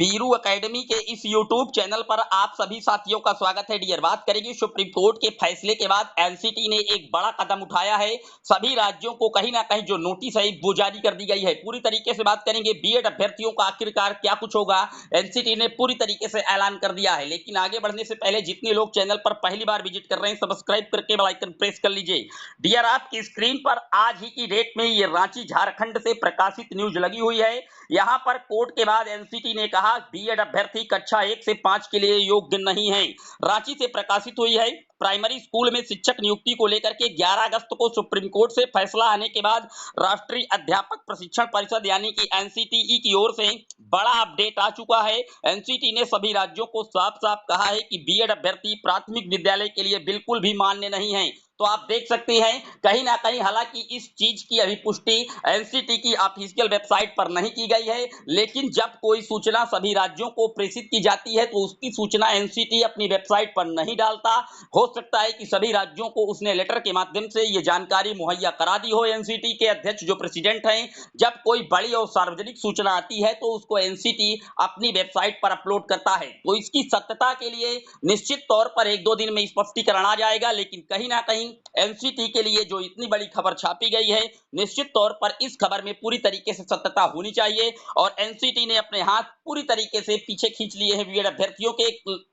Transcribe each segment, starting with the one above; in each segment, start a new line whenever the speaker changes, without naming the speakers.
Biru academy के इस YouTube channel पर आप सभी साथियों का स्वागत है। डियर, बात करेंगे सुप्रीम कोर्ट के फैसले के बाद एनसीटी ने एक बड़ा कदम उठाया है। सभी राज्यों को कहीं ना कहीं जो नोटिस है वो जारी कर दी गई है। पूरी तरीके से बात करेंगे बीएड अभ्यर्थियों का आखिरकार क्या कुछ होगा, एनसीटी ने पूरी तरीके से ऐलान कर दिया है। लेकिन आगे बढ़ने से पहले जितने लोग चैनल पर पहली बार विजिट कर रहे हैं, सब्सक्राइब करके बेल आइकन प्रेस कर लीजिए। डियर, आपकी स्क्रीन पर आज ही की डेट में ये रांची झारखंड से प्रकाशित न्यूज लगी हुई है। यहां पर कोर्ट के बाद एनसीटी ने कहा बीएड अभ्यर्थी कक्षा 1 से 5 के लिए योग्य नहीं है। रांची से प्रकाशित हुई है। प्राइमरी स्कूल में शिक्षक नियुक्ति को लेकर के 11 अगस्त को सुप्रीम कोर्ट से फैसला आने के बाद राष्ट्रीय अध्यापक प्रशिक्षण परिषद यानी कि एनसीटीई की ओर से बड़ा अपडेट आ चुका है। एनसीटी ने सभी राज्यों को साफ साफ कहा है कि बीएड अभ्यर्थी प्राथमिक विद्यालय के लिए बिल्कुल भी मान्य नहीं है। तो आप देख सकते हैं कहीं ना कहीं, हालांकि इस चीज की अभी पुष्टि एनसीटी की ऑफिशियल वेबसाइट पर नहीं की गई है, लेकिन जब कोई सूचना सभी राज्यों को प्रेषित की जाती है तो उसकी सूचना एनसीटी अपनी वेबसाइट पर नहीं डालता। हो सकता है कि सभी राज्यों को उसने लेटर के माध्यम से ये जानकारी मुहैया करा दी हो। एनसीटी के अध्यक्ष जो प्रेसिडेंट हैं, जब कोई बड़ी और सार्वजनिक सूचना आती है तो उसको एनसीटी अपनी वेबसाइट पर अपलोड करता है। तो इसकी सत्यता के लिए निश्चित तौर पर 1-2 दिन में स्पष्टीकरण आ जाएगा, लेकिन कहीं ना कहीं एनसीटी के लिए जो इतनी बड़ी खबर छापी गई है, निश्चित तौर पर इस खबर में पूरी तरीके से सत्यता होनी चाहिए। और एनसीटी ने अपने हाथ पूरी तरीके से पीछे खींच लिए हैं बीएड अभ्यर्थियों के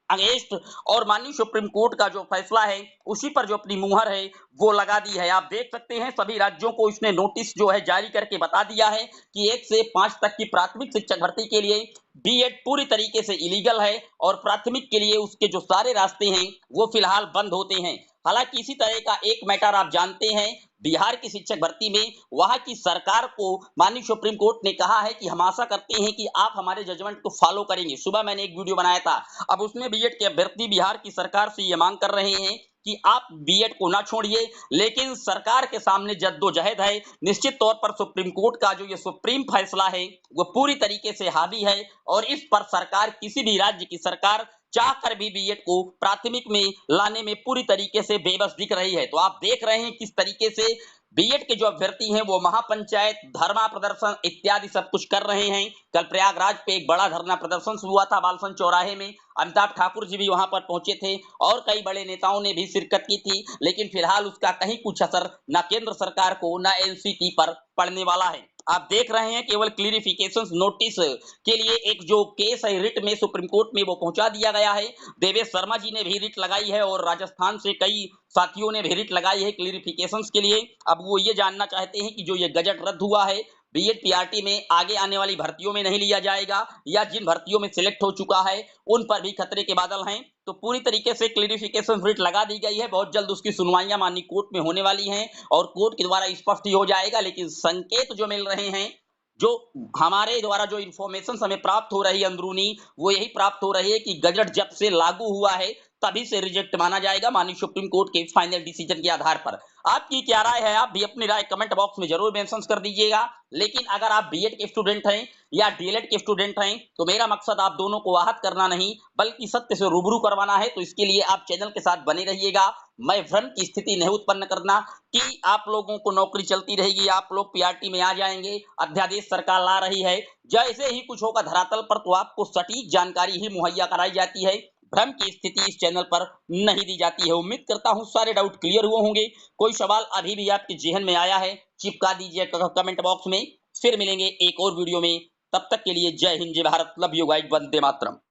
अगेंस्ट, और माननीय सुप्रीम कोर्ट का जो फैसला है उसी पर जो अपनी मुहर है वो लगा दी है। आप देख सकते हैं सभी राज्यों को इसने नोटिस जो है जारी करके बता दिया है कि 1 से 5 तक की प्राथमिक शिक्षक भर्ती के लिए बीएड पूरी तरीके से इलीगल है और प्राथमिक के लिए उसके जो सारे रास्ते हैं वो फिलहाल बंद होते हैं। हालांकि इसी तरह का एक मैटर आप जानते हैं, बिहार की शिक्षक भर्ती में वहां की सरकार को माननीय सुप्रीम कोर्ट ने कहा है कि हम आशा करते हैं कि आप हमारे जजमेंट को फॉलो करेंगे। सुबह मैंने एक वीडियो बनाया था, अब उसमें बीएड के अभ्यर्थी बिहार की सरकार से ये मांग कर रहे हैं कि आप बीएड को ना छोड़िए, लेकिन सरकार के सामने जद्दोजहद है। निश्चित तौर पर सुप्रीम कोर्ट का जो ये सुप्रीम फैसला है वो पूरी तरीके से हावी है और इस पर सरकार, किसी भी राज्य की सरकार चाहकर भी बीएड को प्राथमिक में लाने में पूरी तरीके से बेबस दिख रही है। तो आप देख रहे हैं किस तरीके से बीएड के जो अभ्यर्थी हैं वो महापंचायत, धरना प्रदर्शन इत्यादि सब कुछ कर रहे हैं। कल प्रयागराज पे एक बड़ा धरना प्रदर्शन हुआ था बालसन चौराहे में, अमिताभ ठाकुर जी भी वहां पर पहुंचे थे और कई बड़े नेताओं ने भी शिरकत की थी, लेकिन फिलहाल उसका कहीं कुछ असर न केंद्र सरकार को न एनसीटी पर पड़ने वाला है। आप देख रहे हैं केवल क्लियरिफिकेशन नोटिस के लिए एक जो केस है रिट में सुप्रीम कोर्ट में वो पहुंचा दिया गया है। देवेश शर्मा जी ने भी रिट लगाई है और राजस्थान से कई साथियों ने भी रिट लगाई है क्लियरिफिकेशन के लिए। अब वो ये जानना चाहते हैं कि जो ये गजट रद्द हुआ है बीएड पीआरटी में आगे आने वाली भर्तियों में नहीं लिया जाएगा या जिन भर्तियों में सिलेक्ट हो चुका है उन पर भी खतरे के बादल हैं। तो पूरी तरीके से क्लियरिफिकेशन रिट लगा दी गई है। बहुत जल्द उसकी सुनवाइयां माननीय कोर्ट में होने वाली हैं और कोर्ट के द्वारा स्पष्ट ही हो जाएगा। लेकिन संकेत जो मिल रहे हैं, जो हमारे द्वारा जो इंफॉर्मेशन हमें प्राप्त हो रही है अंदरूनी, वो यही प्राप्त हो रही है कि गजट जब से लागू हुआ है तभी से रिजेक्ट माना जाएगा माननीय सुप्रीम कोर्ट के फाइनल डिसीजन के आधार पर। आपकी क्या राय है? आप भी अपनी राय कमेंट बॉक्स में जरूर मेंशन कर दीजिएगा। लेकिन अगर आप बीएड के स्टूडेंट हैं या डीएलएड के स्टूडेंट हैं तो मेरा मकसद आप दोनों को आहत करना नहीं बल्कि सत्य से रूबरू करवाना है। तो इसके लिए आप चैनल के साथ बने रहिएगा। मैं भ्रम की स्थिति नहीं उत्पन्न करना कि आप लोगों को नौकरी चलती रहेगी, आप लोग पीआरटी में आ जाएंगे, अध्यादेश सरकार ला रही है। जैसे ही कुछ होगा धरातल पर तो आपको सटीक जानकारी ही मुहैया कराई जाती है। भ्रम की स्थिति इस चैनल पर नहीं दी जाती है। उम्मीद करता हूं सारे डाउट क्लियर हुए होंगे। कोई सवाल अभी भी आपके जेहन में आया है चिपका दीजिए कमेंट बॉक्स में। फिर मिलेंगे एक और वीडियो में, तब तक के लिए जय हिंद, जय Bharat, love you guys, Vande Mataram.